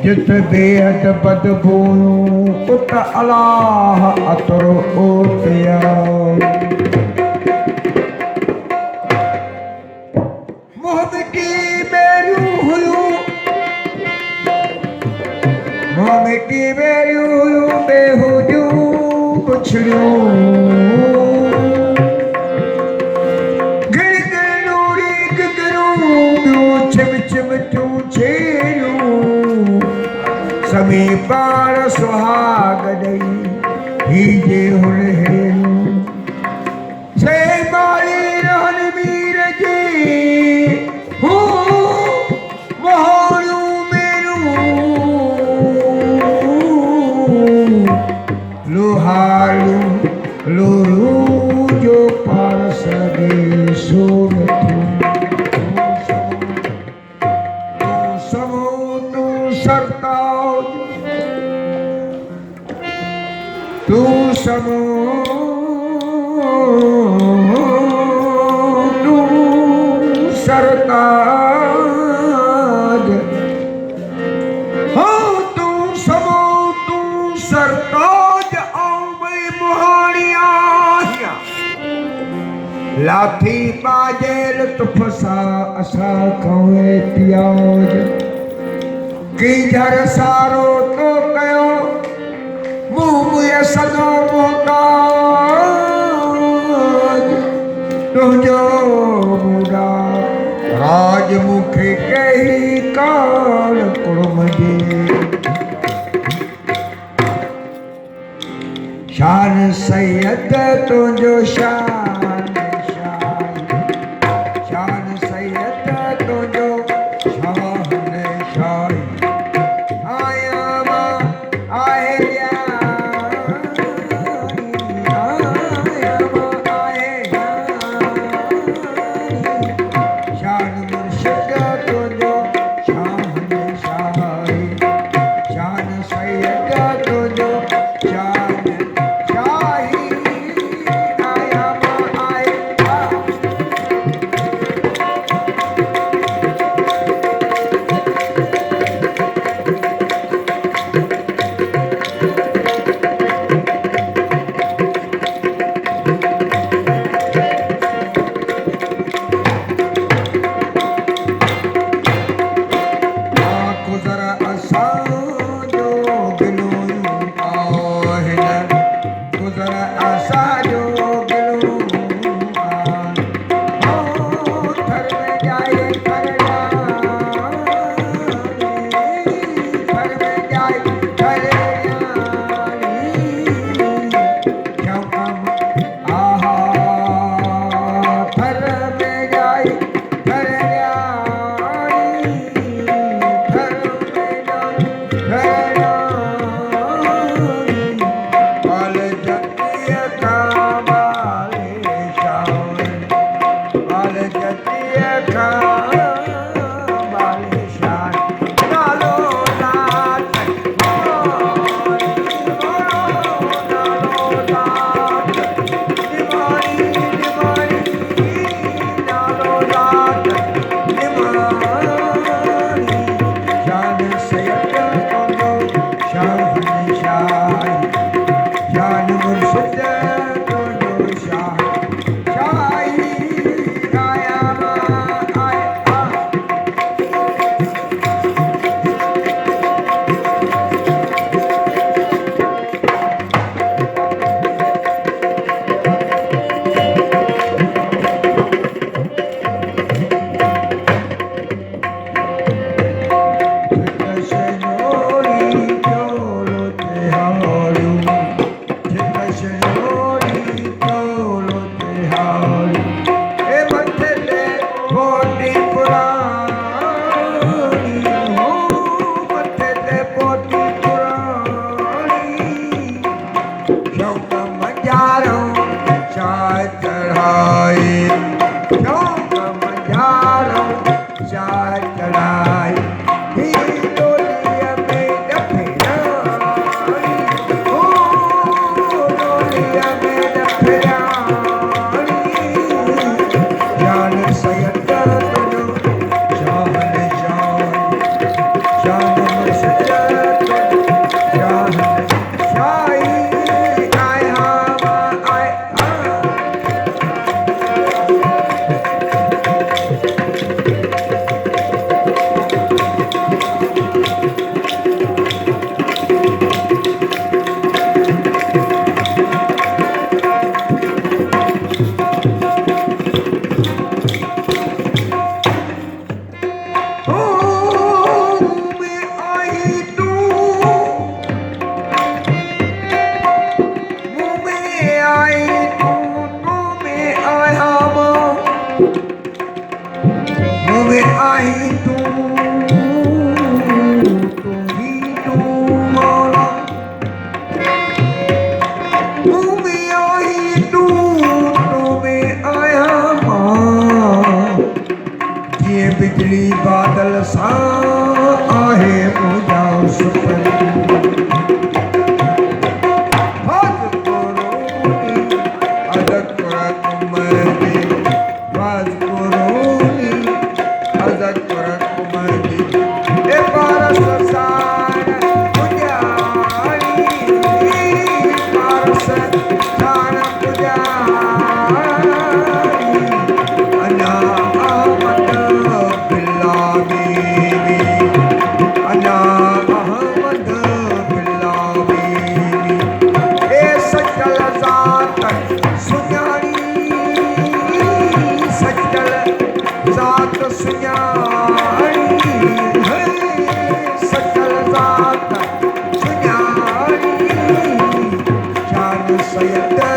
जित बेहद बदबूनू उत अलाह अतर ओतिया मोहब की बेरू हुयू मोहब की बेरू हुयू बेहुजू पुछड़ू गिर गरूरी गरू छिम छिम तू छेरू समी पार सुहाग दई हीजे हुरहेनु से माली रहन वीर जी हूँ मोहरू मेरू लोहारू लोरू जो पारस दे सोन तू समो तू सरताज हो तू समो तू सरताज आओ मैं मुहानिया लाठी बाजेल तुफसा असा कवे प्याज की जर सारो तो कयो मुझे सजो मोहताज तुझो मुड़ा राजमुखी कही काल कुर्मजे शान सैयद तुझो शान शान सैयद तुझो शान शाही आया मा आए बिजली बादल सां आहे मुंहिंजा सुपन say it.